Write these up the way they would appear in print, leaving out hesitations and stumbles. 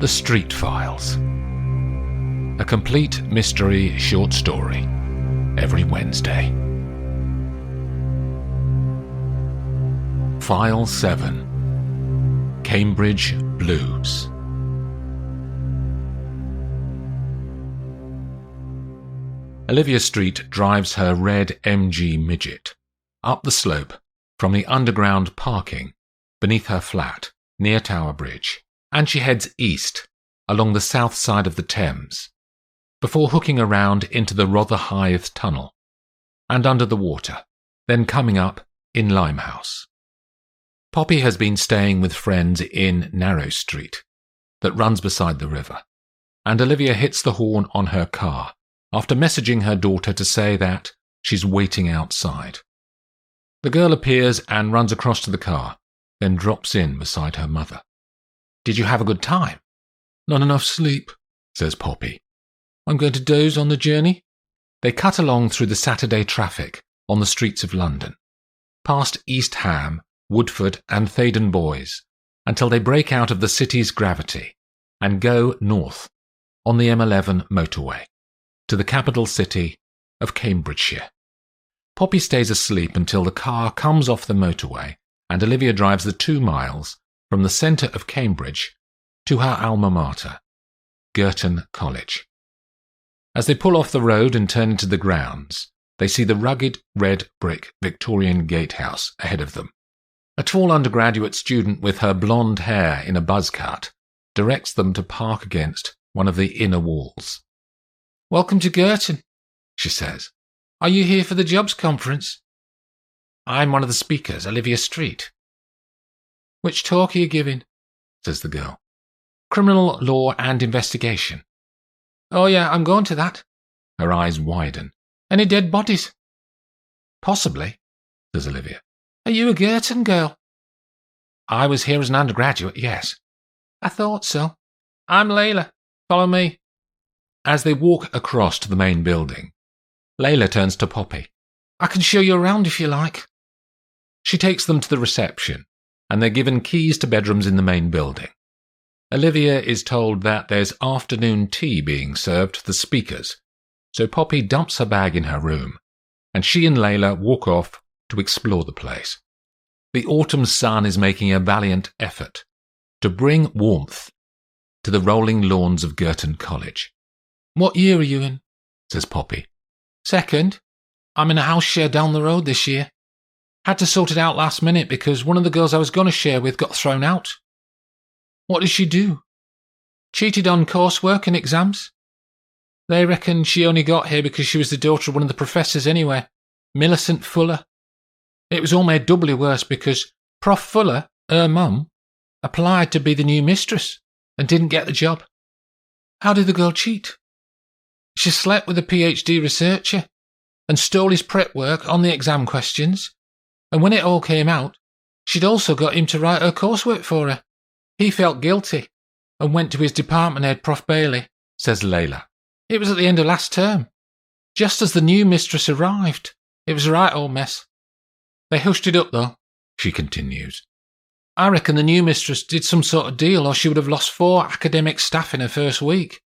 The Street Files. A complete mystery short story every Wednesday. File 7. Cambridge Blues. Olivia Street drives her red MG Midget up the slope from the underground parking beneath her flat near Tower Bridge, and she heads east along the south side of the Thames, before hooking around into the Rotherhithe Tunnel and under the water, then coming up in Limehouse. Poppy has been staying with friends in Narrow Street, that runs beside the river, and Olivia hits the horn on her car after messaging her daughter to say that she's waiting outside. The girl appears and runs across to the car, then drops in beside her mother. "Did you have a good time?" "Not enough sleep," says Poppy. "I'm going to doze on the journey." They cut along through the Saturday traffic on the streets of London, past East Ham, Woodford and Thaden Boys, until they break out of the city's gravity and go north on the M11 motorway to the capital city of Cambridgeshire. Poppy stays asleep until the car comes off the motorway and Olivia drives the 2 miles from the centre of Cambridge to her alma mater, Girton College. As they pull off the road and turn into the grounds, they see the rugged red brick Victorian gatehouse ahead of them. A tall undergraduate student with her blonde hair in a buzz cut directs them to park against one of the inner walls. "Welcome to Girton," she says. "Are you here for the jobs conference?" "I'm one of the speakers, Olivia Street." "Which talk are you giving?" says the girl. "Criminal law and investigation." "Oh yeah, I'm going to that." Her eyes widen. "Any dead bodies?" "Possibly," says Olivia. "Are you a Girton girl?" "I was here as an undergraduate, yes." "I thought so. I'm Layla. Follow me." As they walk across to the main building, Layla turns to Poppy. "I can show you around if you like." She takes them to the reception, and they're given keys to bedrooms in the main building. Olivia is told that there's afternoon tea being served to the speakers, so Poppy dumps her bag in her room, and she and Layla walk off to explore the place. The autumn sun is making a valiant effort to bring warmth to the rolling lawns of Girton College. "What year are you in?" says Poppy. "Second. I'm in a house share down the road this year. Had to sort it out last minute because one of the girls I was going to share with got thrown out." "What did she do?" "Cheated on coursework and exams. They reckon she only got here because she was the daughter of one of the professors anyway, Millicent Fuller. It was all made doubly worse because Prof Fuller, her mum, applied to be the new mistress and didn't get the job." "How did the girl cheat?" "She slept with a PhD researcher and stole his prep work on the exam questions, and when it all came out, she'd also got him to write her coursework for her. He felt guilty and went to his department head, Prof Bailey," says Layla. "It was at the end of last term. Just as the new mistress arrived. It was a right old mess. They hushed it up, though," she continues. "I reckon the new mistress did some sort of deal or she would have lost 4 academic staff in her first week."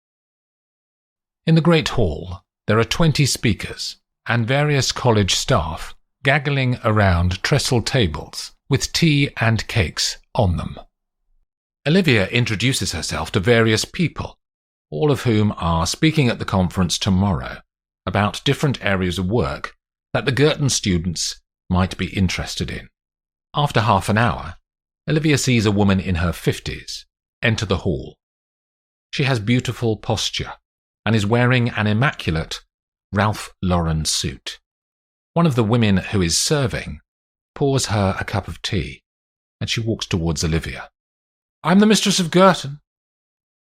In the Great Hall, there are 20 speakers and various college staff gaggling around trestle tables with tea and cakes on them. Olivia introduces herself to various people, all of whom are speaking at the conference tomorrow about different areas of work that the Girton students might be interested in. After half an hour, Olivia sees a woman in her 50s enter the hall. She has beautiful posture and is wearing an immaculate Ralph Lauren suit. One of the women who is serving pours her a cup of tea, and she walks towards Olivia. "I'm the mistress of Girton.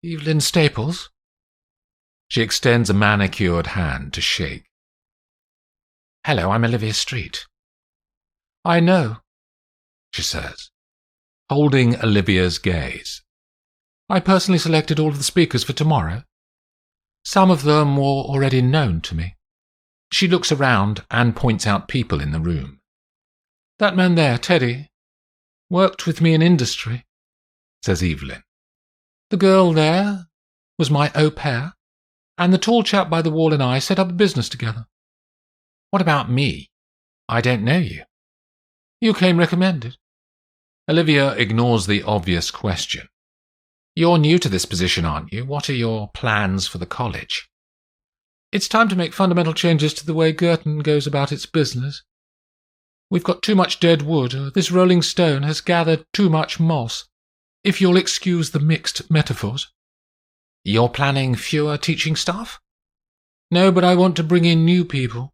Evelyn Staples." She extends a manicured hand to shake. "Hello, I'm Olivia Street." "I know," she says, holding Olivia's gaze. "I personally selected all of the speakers for tomorrow. Some of them were already known to me." She looks around and points out people in the room. "That man there, Teddy, worked with me in industry," says Evelyn. The girl there was my au pair, and the tall chap by the wall and I set up a business together. What about me? I don't know you. You came recommended. Olivia ignores the obvious question. You're new to this position, aren't you? What are your plans for the college? It's time to make fundamental changes to the way Girton goes about its business. We've got too much dead wood. This rolling stone has gathered too much moss, if you'll excuse the mixed metaphors. You're planning fewer teaching staff? No, but I want to bring in new people.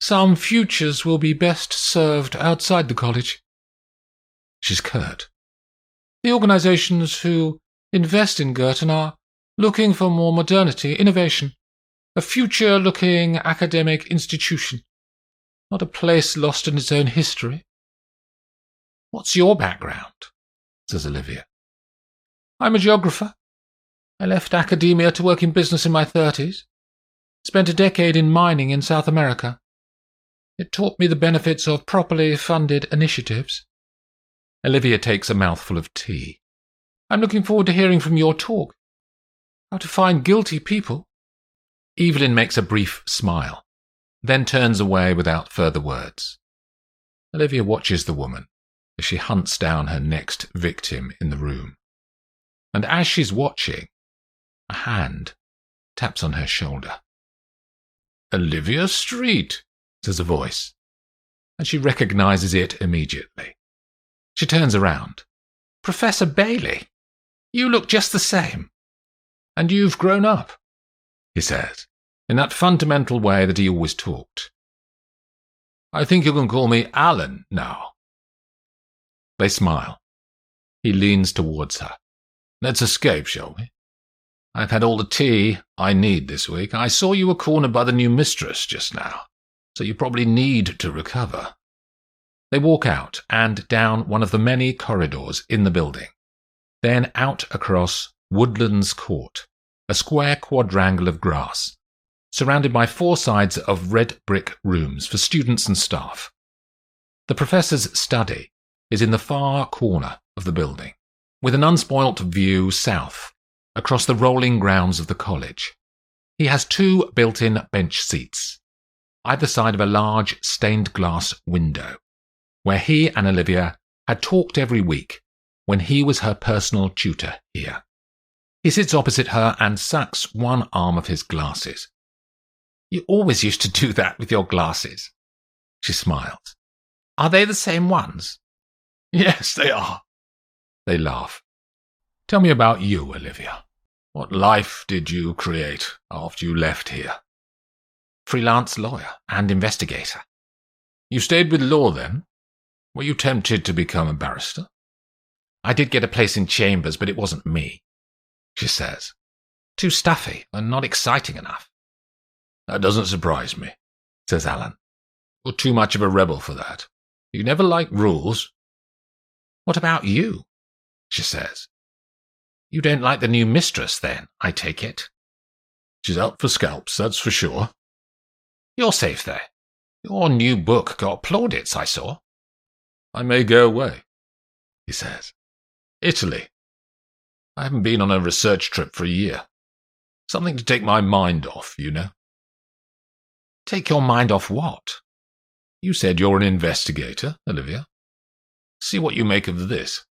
Some futures will be best served outside the college. She's curt. The organisations who invest in Girton are looking for more modernity, innovation, a future-looking academic institution, not a place lost in its own history. What's your background? Says Olivia. I'm a geographer. I left academia to work in business in my 30s. Spent a decade in mining in South America. It taught me the benefits of properly funded initiatives. Olivia takes a mouthful of tea. I'm looking forward to hearing from your talk. How to find guilty people. Evelyn makes a brief smile, then turns away without further words. Olivia watches the woman as she hunts down her next victim in the room. And as she's watching, a hand taps on her shoulder. Olivia Street, says a voice, and she recognizes it immediately. She turns around. Professor Bailey, you look just the same. And you've grown up, he says, in that fundamental way that he always talked. I think you can call me Alan now. They smile. He leans towards her. Let's escape, shall we? I've had all the tea I need this week. I saw you were cornered by the new mistress just now, so you probably need to recover. They walk out and down one of the many corridors in the building, then out across Woodlands Court, a square quadrangle of grass, surrounded by 4 sides of red brick rooms for students and staff. The professor's study is in the far corner of the building, with an unspoilt view south across the rolling grounds of the college. He has 2 built-in bench seats, either side of a large stained glass window, where he and Olivia had talked every week when he was her personal tutor here. He sits opposite her and sucks one arm of his glasses. You always used to do that with your glasses. She smiles. Are they the same ones? Yes, they are. They laugh. Tell me about you, Olivia. What life did you create after you left here? Freelance lawyer and investigator. You stayed with law then? Were you tempted to become a barrister? I did get a place in Chambers, but it wasn't me, she says. Too stuffy and not exciting enough. That doesn't surprise me, says Alan. You're too much of a rebel for that. You never liked rules. What about you? She says. You don't like the new mistress, then, I take it. She's out for scalps, that's for sure. You're safe there. Your new book got plaudits, I saw. I may go away, he says. Italy. I haven't been on a research trip for a year. Something to take my mind off, you know. Take your mind off what? You said you're an investigator, Olivia. See what you make of this.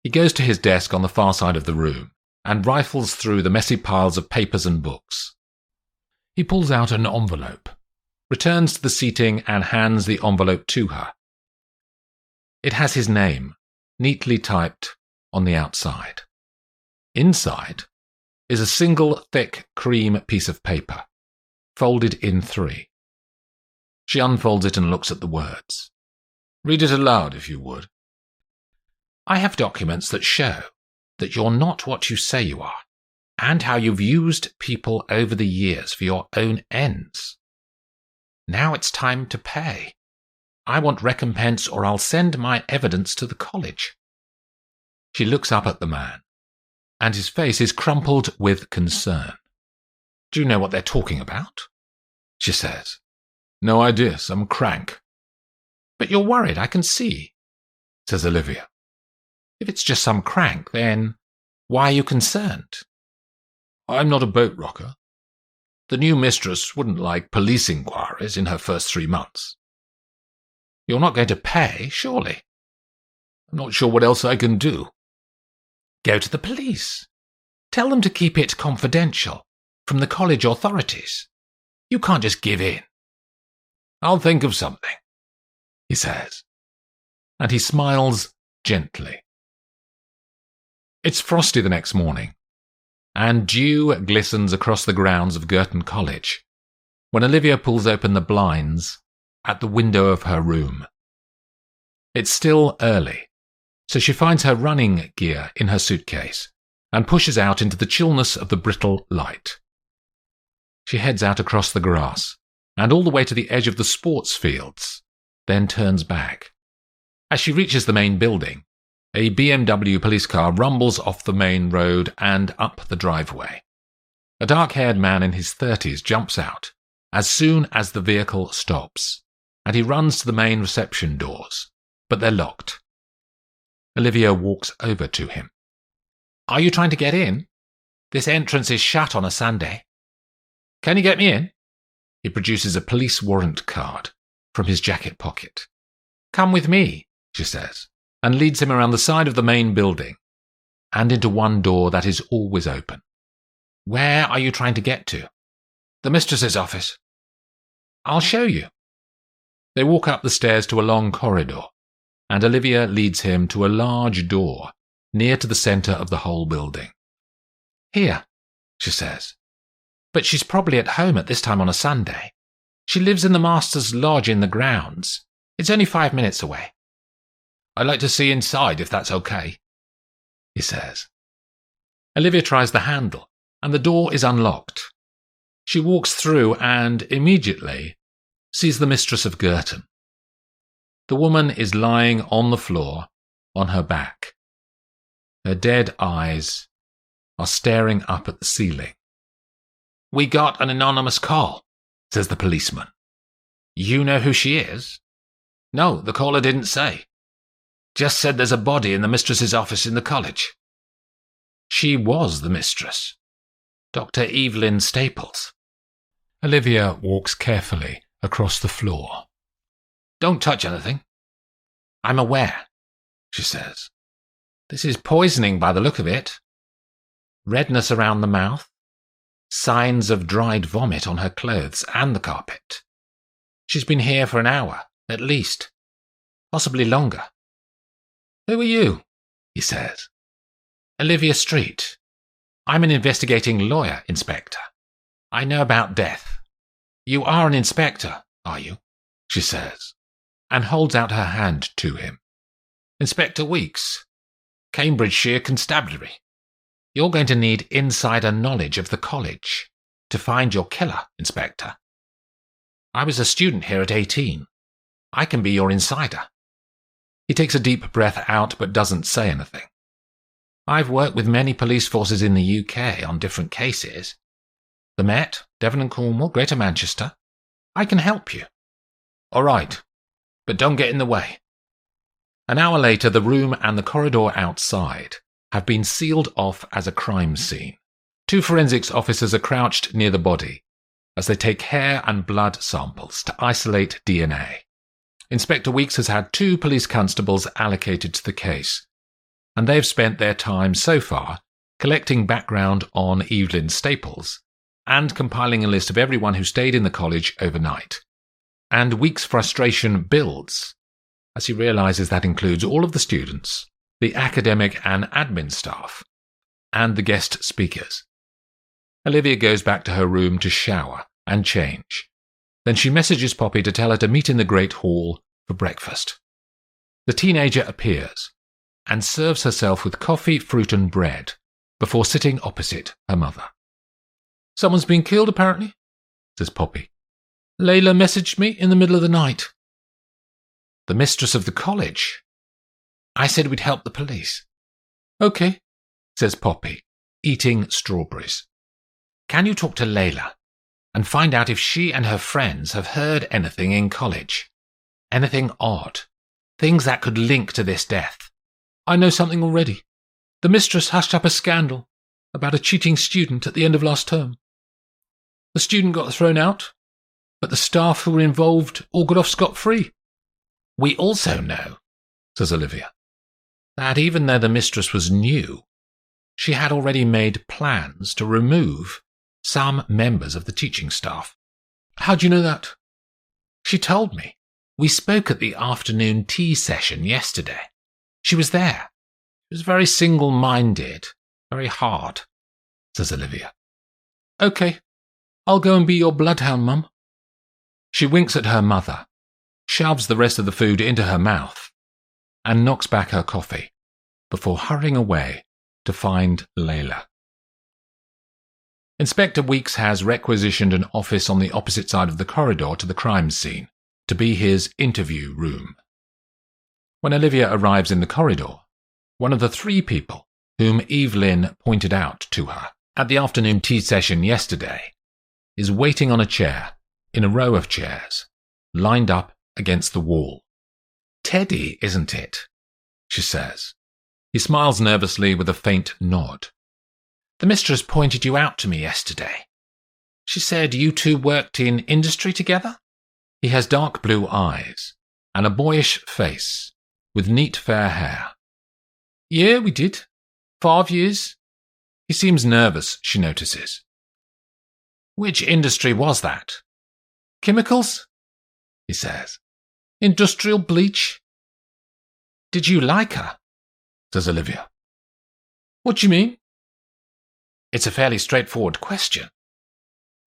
He goes to his desk on the far side of the room and rifles through the messy piles of papers and books. He pulls out an envelope, returns to the seating and hands the envelope to her. It has his name, neatly typed on the outside. Inside is a single thick cream piece of paper, folded in 3. She unfolds it and looks at the words. Read it aloud, if you would. I have documents that show that you're not what you say you are, and how you've used people over the years for your own ends. Now it's time to pay. I want recompense or I'll send my evidence to the college. She looks up at the man, and his face is crumpled with concern. Do you know what they're talking about? She says. No idea, some crank. But you're worried, I can see, says Olivia. If it's just some crank, then Why are you concerned? I'm not a boat rocker. The new mistress wouldn't like police inquiries in her first 3 months. You're not going to pay, surely? I'm not sure what else I can do. Go to the police. Tell them to keep it confidential from the college authorities. You can't just give in. I'll think of something, he says, and he smiles gently. It's frosty the next morning, and dew glistens across the grounds of Girton College when Olivia pulls open the blinds at the window of her room. It's still early, so she finds her running gear in her suitcase and pushes out into the chillness of the brittle light. She heads out across the grass and all the way to the edge of the sports fields, then turns back. As she reaches the main building, a BMW police car rumbles off the main road and up the driveway. A dark-haired man in his 30s jumps out as soon as the vehicle stops, and he runs to the main reception doors, but they're locked. Olivia walks over to him. Are you trying to get in? This entrance is shut on a Sunday. Can you get me in? He produces a police warrant card from his jacket pocket. Come with me, she says, and leads him around the side of the main building and into one door that is always open. Where are you trying to get to? The mistress's office. I'll show you. They walk up the stairs to a long corridor, and Olivia leads him to a large door near to the centre of the whole building. Here, she says. But she's probably at home at this time on a Sunday. She lives in the master's lodge in the grounds. It's only 5 minutes away. I'd like to see inside if that's okay, he says. Olivia tries the handle, and the door is unlocked. She walks through and immediately sees the mistress of Girton. The woman is lying on the floor on her back. Her dead eyes are staring up at the ceiling. We got an anonymous call, says the policeman. You know who she is? No, the caller didn't say. Just said there's a body in the mistress's office in the college. She was the mistress, Dr. Evelyn Staples. Olivia walks carefully across the floor. Don't touch anything. I'm aware, she says. This is poisoning by the look of it. Redness around the mouth. Signs of dried vomit on her clothes and the carpet. She's been here for an hour, at least. Possibly longer. Who are you? He says. Olivia Street. I'm an investigating lawyer, Inspector. I know about death. You are an inspector, are you? She says, and holds out her hand to him. Inspector Weeks, Cambridgeshire Constabulary. You're going to need insider knowledge of the college to find your killer, Inspector. I was a student here at 18. I can be your insider. He takes a deep breath out but doesn't say anything. I've worked with many police forces in the UK on different cases. The Met, Devon and Cornwall, Greater Manchester. I can help you. All right, but don't get in the way. An hour later, the room and the corridor outside have been sealed off as a crime scene. 2 forensics officers are crouched near the body as they take hair and blood samples to isolate DNA. Inspector Weeks has had 2 police constables allocated to the case, and they've spent their time so far collecting background on Evelyn Staples and compiling a list of everyone who stayed in the college overnight. And Weeks' frustration builds as he realizes that includes all of the students, the academic and admin staff, and the guest speakers. Olivia goes back to her room to shower and change. Then she messages Poppy to tell her to meet in the Great Hall for breakfast. The teenager appears and serves herself with coffee, fruit and bread before sitting opposite her mother. Someone's been killed, apparently, says Poppy. Layla messaged me in the middle of the night. The mistress of the college. I said we'd help the police. Okay, says Poppy, eating strawberries. Can you talk to Layla and find out if she and her friends have heard anything in college? Anything odd? Things that could link to this death? I know something already, The mistress hushed up a scandal about a cheating student at the end of last term. The student got thrown out, but the staff who were involved all got off scot-free. We also know, says Olivia, that even though the mistress was new, she had already made plans to remove some members of the teaching staff. How do you know that? She told me. We spoke at the afternoon tea session yesterday. She was there. She was very single-minded, very hard, says Olivia. OK, I'll go and be your bloodhound, Mum. She winks at her mother, shoves the rest of the food into her mouth, and knocks back her coffee before hurrying away to find Layla. Inspector Weeks has requisitioned an office on the opposite side of the corridor to the crime scene to be his interview room. When Olivia arrives in the corridor, one of the 3 people whom Evelyn pointed out to her at the afternoon tea session yesterday is waiting on a chair in a row of chairs, lined up against the wall. Teddy, isn't it? She says. He smiles nervously with a faint nod. The mistress pointed you out to me yesterday. She said you 2 worked in industry together? He has dark blue eyes and a boyish face with neat fair hair. Yeah, we did. 5 years. He seems nervous, she notices. Which industry was that? Chemicals? He says. Industrial bleach? Did you like her? Says Olivia. What do you mean? It's a fairly straightforward question.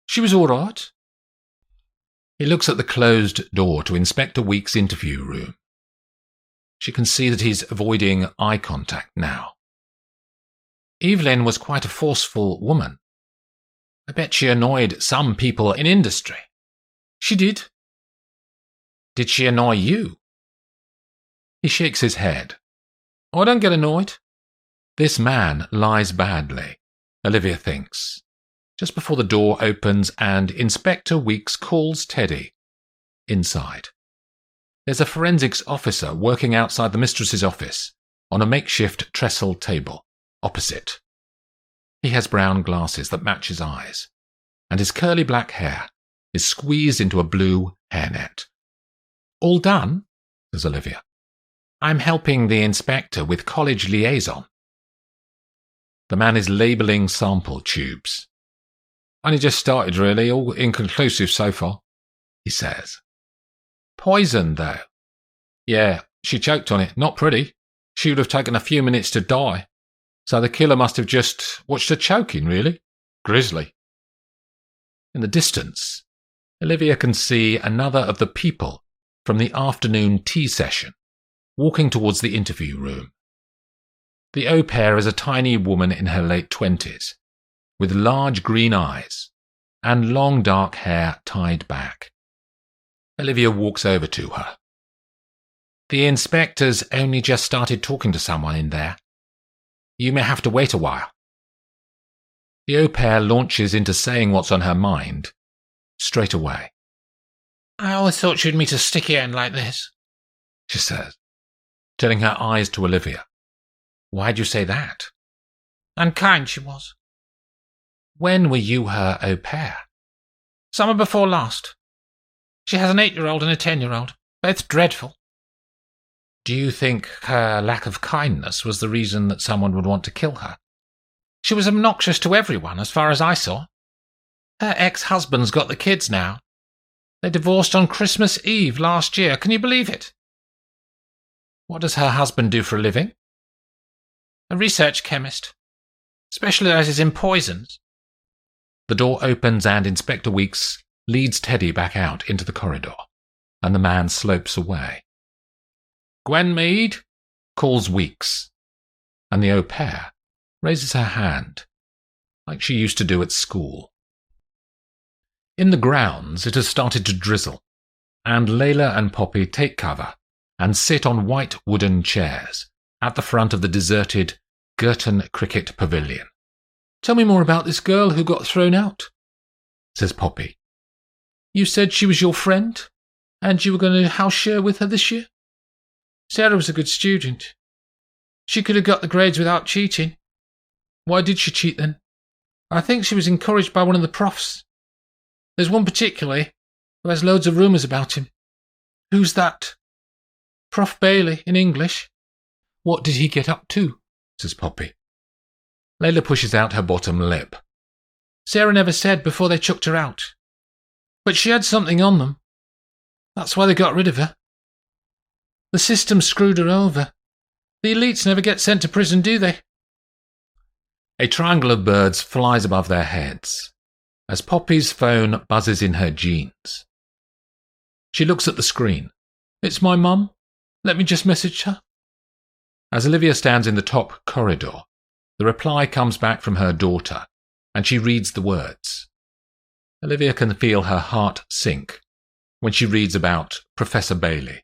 She was all right. He looks at the closed door to Inspector Weeks' interview room. She can see that he's avoiding eye contact now. Evelyn was quite a forceful woman. I bet she annoyed some people in industry. She did. Did she annoy you? He shakes his head. I don't get annoyed. This man lies badly, Olivia thinks, just before the door opens and Inspector Weeks calls Teddy inside. There's a forensics officer working outside the mistress's office on a makeshift trestle table opposite. He has brown glasses that match his eyes, and his curly black hair is squeezed into a blue hairnet. All done? Says Olivia. I'm helping the inspector with college liaison. The man is labelling sample tubes. Only just started, really, all inconclusive so far, he says. Poison, though. Yeah, she choked on it. Not pretty. She would have taken a few minutes to die. So the killer must have just watched her choking, really. Grisly. In the distance, Olivia can see another of the people from the afternoon tea session walking towards the interview room. The au pair is a tiny woman in her late 20s, with large green eyes and long dark hair tied back. Olivia walks over to her. The inspector's only just started talking to someone in there. You may have to wait a while. The au pair launches into saying what's on her mind straight away. I always thought you'd meet a sticky end like this, she says, turning her eyes to Olivia. Why'd you say that? Unkind she was. When were you her au pair? Summer before last. She has an 8-year-old and a 10-year-old, both dreadful. Do you think her lack of kindness was the reason that someone would want to kill her? She was obnoxious to everyone, as far as I saw. Her ex-husband's got the kids now. They divorced on Christmas Eve last year. Can you believe it? What does her husband do for a living? A research chemist. Specialises in poisons. The door opens and Inspector Weeks leads Teddy back out into the corridor, and the man slopes away. Gwen Mead, calls Weeks, and the au pair raises her hand, like she used to do at school. In the grounds it has started to drizzle, and Layla and Poppy take cover and sit on white wooden chairs at the front of the deserted Girton Cricket Pavilion. Tell me more about this girl who got thrown out, says Poppy. You said she was your friend, and you were going to house share with her this year? Sarah was a good student. She could have got the grades without cheating. Why did she cheat then? I think she was encouraged by one of the profs. There's one particularly who has loads of rumours about him. Who's that? Prof Bailey, in English. What did he get up to? Says Poppy. Layla pushes out her bottom lip. Sarah never said before they chucked her out. But she had something on them. That's why they got rid of her. The system screwed her over. The elites never get sent to prison, do they? A triangle of birds flies above their heads as Poppy's phone buzzes in her jeans. She looks at the screen. It's my mum. Let me just message her. As Olivia stands in the top corridor, the reply comes back from her daughter, and she reads the words. Olivia can feel her heart sink when she reads about Professor Bailey.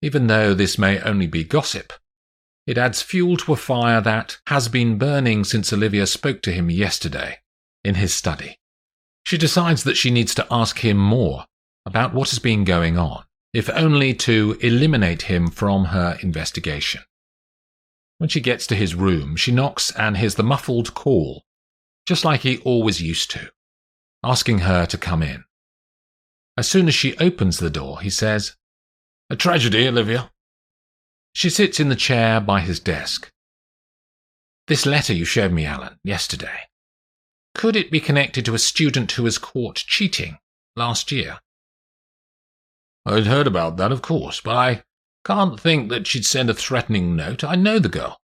Even though this may only be gossip, it adds fuel to a fire that has been burning since Olivia spoke to him yesterday in his study. She decides that she needs to ask him more about what has been going on, if only to eliminate him from her investigation. When she gets to his room, she knocks and hears the muffled call, just like he always used to, asking her to come in. As soon as she opens the door, he says, "A tragedy, Olivia." She sits in the chair by his desk. "This letter you showed me, Alan, yesterday. Could it be connected to a student who was caught cheating last year?" "I'd heard about that, of course, but I can't think that she'd send a threatening note. I know the girl.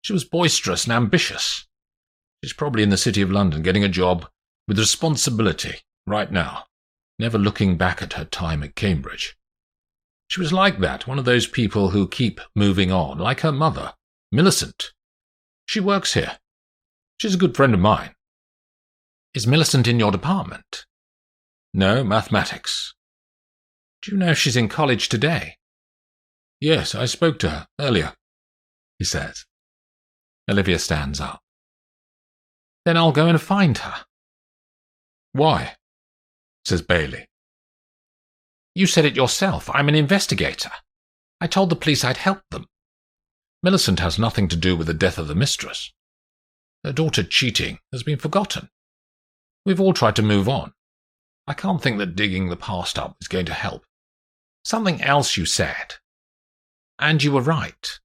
She was boisterous and ambitious. She's probably in the City of London getting a job with responsibility right now, never looking back at her time at Cambridge. She was like that, one of those people who keep moving on, like her mother, Millicent. She works here. She's a good friend of mine." "Is Millicent in your department?" "No, mathematics." "Do you know if she's in college today?" "Yes, I spoke to her earlier," he says. Olivia stands up. "Then I'll go and find her." "Why?" says Bailey. "You said it yourself. I'm an investigator. I told the police I'd help them. Millicent has nothing to do with the death of the mistress. Her daughter cheating has been forgotten. We've all tried to move on. I can't think that digging the past up is going to help. Something else you said. And you were right.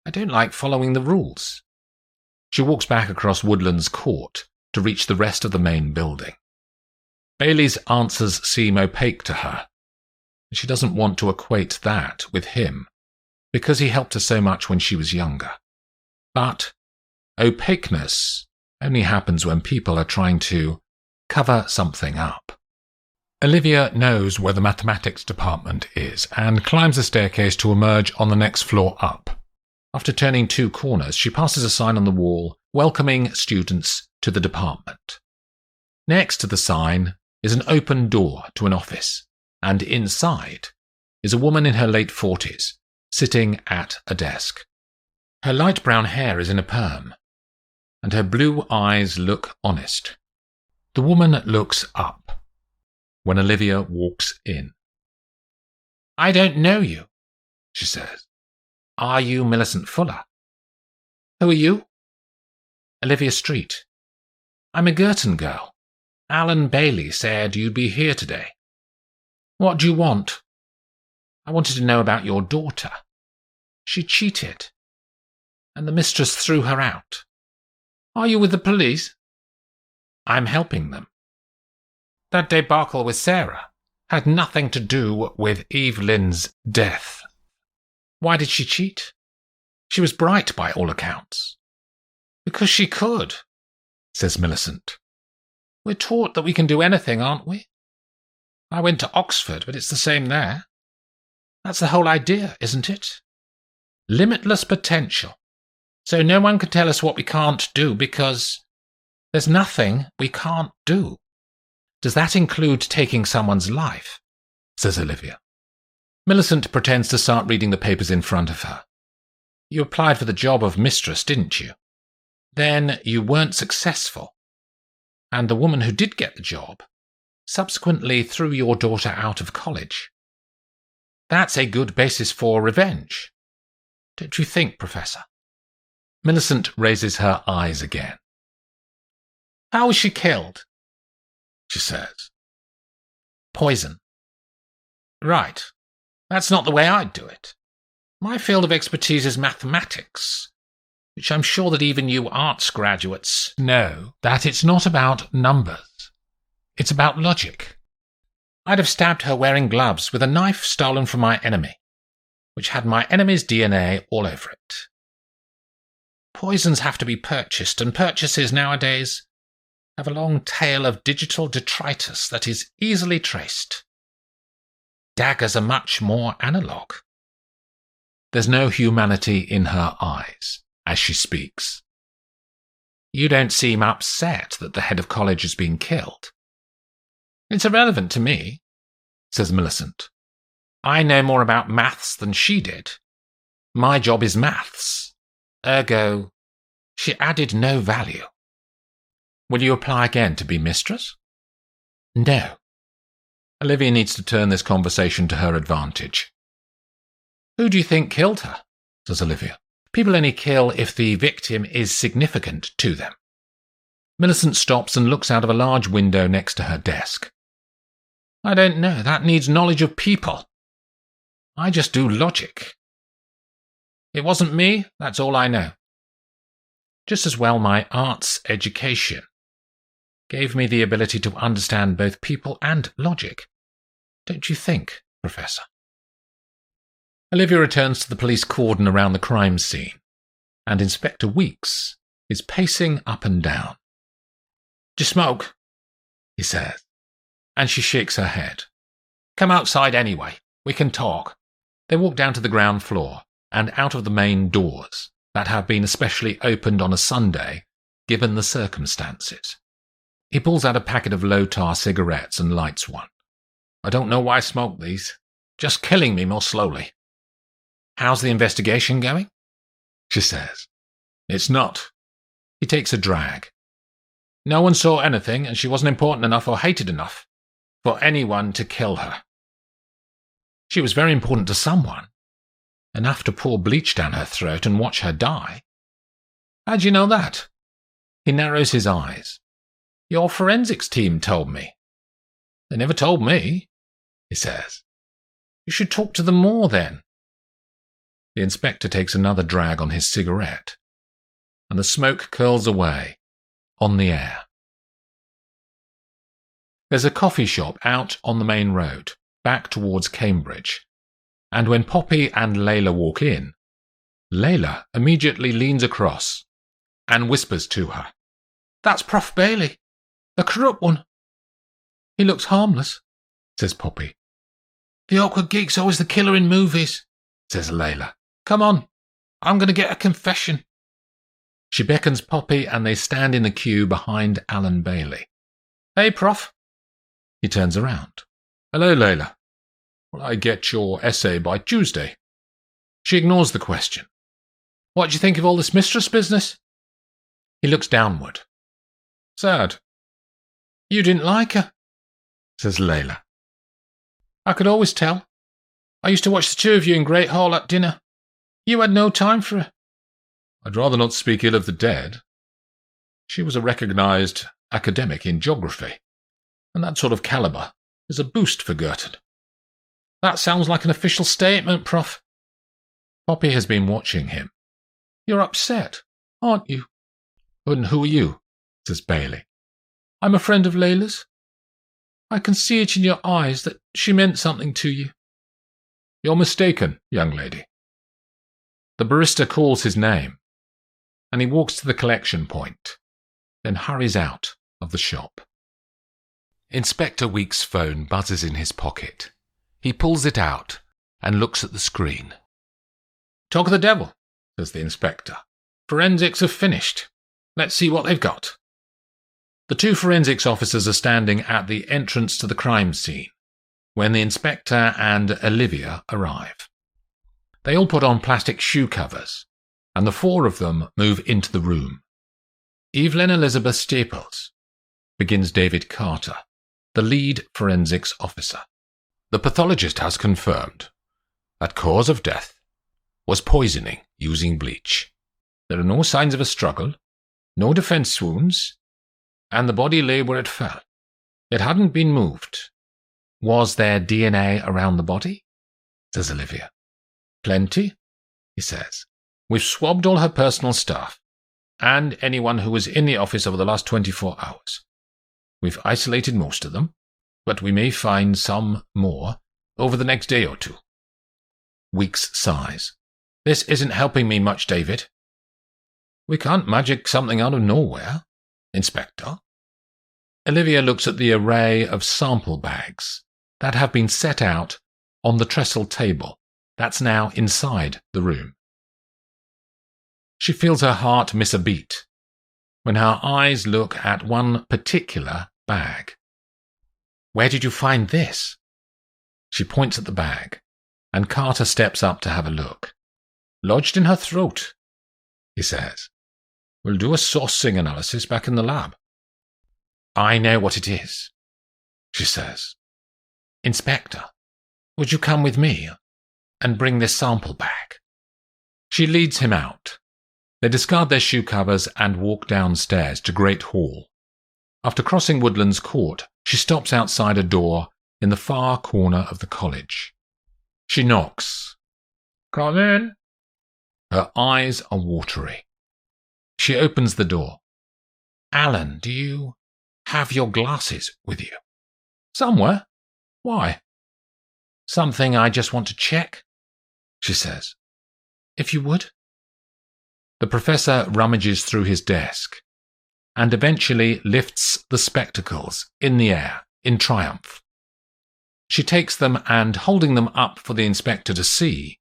I don't like following the rules." She walks back across Woodlands Court to reach the rest of the main building. Bailey's answers seem opaque to her. She doesn't want to equate that with him, because he helped her so much when she was younger. But opaqueness only happens when people are trying to cover something up. Olivia knows where the mathematics department is and climbs the staircase to emerge on the next floor up. After turning 2 corners, she passes a sign on the wall welcoming students to the department. Next to the sign is an open door to an office, and inside is a woman in her late 40s, sitting at a desk. Her light brown hair is in a perm, and her blue eyes look honest. The woman looks up when Olivia walks in. "I don't know you," she says. "Are you Millicent Fuller?" "Who are you?" "Olivia Street. I'm a Girton girl. Alan Bailey said you'd be here today." "What do you want?" "I wanted to know about your daughter. She cheated, and the mistress threw her out." "Are you with the police?" "I'm helping them. That debacle with Sarah had nothing to do with Evelyn's death." "Why did she cheat?" "She was bright by all accounts." "Because she could," says Millicent. "We're taught that we can do anything, aren't we? I went to Oxford, but it's the same there. That's the whole idea, isn't it? Limitless potential. So no one can tell us what we can't do because there's nothing we can't do." "Does that include taking someone's life?" says Olivia. Millicent pretends to start reading the papers in front of her. "You applied for the job of mistress, didn't you? Then you weren't successful. And the woman who did get the job subsequently threw your daughter out of college. That's a good basis for revenge. don't you think, Professor? Millicent raises her eyes again. How was she killed? She says. Poison. Right. That's not the way I'd do it. My field of expertise is mathematics, which I'm sure that even you arts graduates know that it's not about numbers. It's about logic. I'd have stabbed her wearing gloves with a knife stolen from my enemy, which had my enemy's DNA all over it. Poisons have to be purchased, and purchases nowadays have a long tail of digital detritus that is easily traced. Daggers are much more analog. There's no humanity in her eyes as she speaks. You don't seem upset that the head of college has been killed. It's irrelevant to me, says Millicent. I know more about maths than she did. My job is maths. Ergo, she added no value. Will you apply again to be mistress? No. Olivia needs to turn this conversation to her advantage. Who do you think killed her? Says Olivia. People only kill if the victim is significant to them. Millicent stops and looks out of a large window next to her desk. I don't know. That needs knowledge of people. I just do logic. It wasn't me, that's all I know. Just as well my arts education gave me the ability to understand both people and logic. Don't you think, Professor? Olivia returns to the police cordon around the crime scene, and Inspector Weeks is pacing up and down. Do you smoke? He says, and she shakes her head. Come outside anyway. We can talk. They walk down to the ground floor and out of the main doors that have been especially opened on a Sunday, given the circumstances. He pulls out a packet of low-tar cigarettes and lights one. I don't know why I smoke these. Just killing me more slowly. How's the investigation going? She says. It's not. He takes a drag. No one saw anything, and she wasn't important enough or hated enough for anyone to kill her. She was very important to someone, enough to pour bleach down her throat and watch her die. How'd you know that? He narrows his eyes. Your forensics team told me. They never told me, he says. You should talk to them more then. The inspector takes another drag on his cigarette, and the smoke curls away on the air. There's a coffee shop out on the main road, back towards Cambridge, and when Poppy and Layla walk in, Layla immediately leans across and whispers to her. That's Prof. Bailey, the corrupt one. He looks harmless, says Poppy. The awkward geek's always the killer in movies, says Layla. Come on, I'm going to get a confession. She beckons Poppy and they stand in the queue behind Alan Bailey. Hey, Prof. He turns around. Hello, Layla. Will I get your essay by Tuesday? She ignores the question. What do you think of all this mistress business? He looks downward. Sad. You didn't like her, says Layla. I could always tell. I used to watch the two of you in Great Hall at dinner. You had no time for her. I'd rather not speak ill of the dead. She was a recognised academic in geography, and that sort of calibre is a boost for Girton. That sounds like an official statement, Prof. Poppy has been watching him. You're upset, aren't you? And who are you? Says Bailey. I'm a friend of Layla's. I can see it in your eyes that she meant something to you. You're mistaken, young lady. The barista calls his name, and he walks to the collection point, then hurries out of the shop. Inspector Weeks' phone buzzes in his pocket. He pulls it out and looks at the screen. Talk of the devil, says the inspector. Forensics have finished. Let's see what they've got. The two forensics officers are standing at the entrance to the crime scene when the inspector and Olivia arrive. They all put on plastic shoe covers, and the four of them move into the room. Evelyn Elizabeth Staples, begins David Carter, the lead forensics officer. The pathologist has confirmed that cause of death was poisoning using bleach. There are no signs of a struggle, no defense wounds, and the body lay where it fell. It hadn't been moved. Was there DNA around the body? Says Olivia. Plenty, he says. We've swabbed all her personal staff, and anyone who was in the office over the last 24 hours. We've isolated most of them, but we may find some more over the next day or two. Weeks sighs. This isn't helping me much, David. We can't magic something out of nowhere, Inspector. Olivia looks at the array of sample bags that have been set out on the trestle table that's now inside the room. She feels her heart miss a beat when her eyes look at one particular bag. Where did you find this? She points at the bag, and Carter steps up to have a look. Lodged in her throat, he says. We'll do a sourcing analysis back in the lab. I know what it is, she says. Inspector, would you come with me and bring this sample back? She leads him out. They discard their shoe covers and walk downstairs to Great Hall. After crossing Woodlands Court, she stops outside a door in the far corner of the college. She knocks. Come in. Her eyes are watery. She opens the door. Alan, do you have your glasses with you? Somewhere. Why? Something I just want to check, she says. If you would. The professor rummages through his desk and eventually lifts the spectacles in the air in triumph. She takes them and, holding them up for the inspector to see,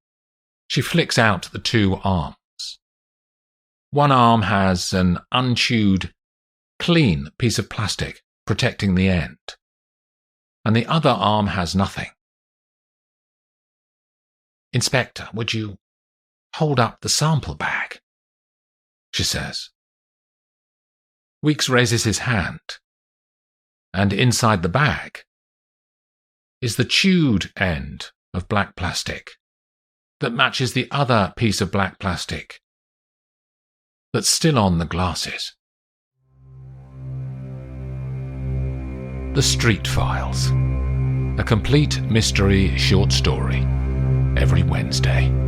she flicks out the two arms. One arm has an unchewed, clean piece of plastic protecting the end, and the other arm has nothing. Inspector, would you hold up the sample bag? She says. Weeks raises his hand, and inside the bag is the chewed end of black plastic that matches the other piece of black plastic that's still on the glasses. The Street Files, a complete mystery short story every Wednesday.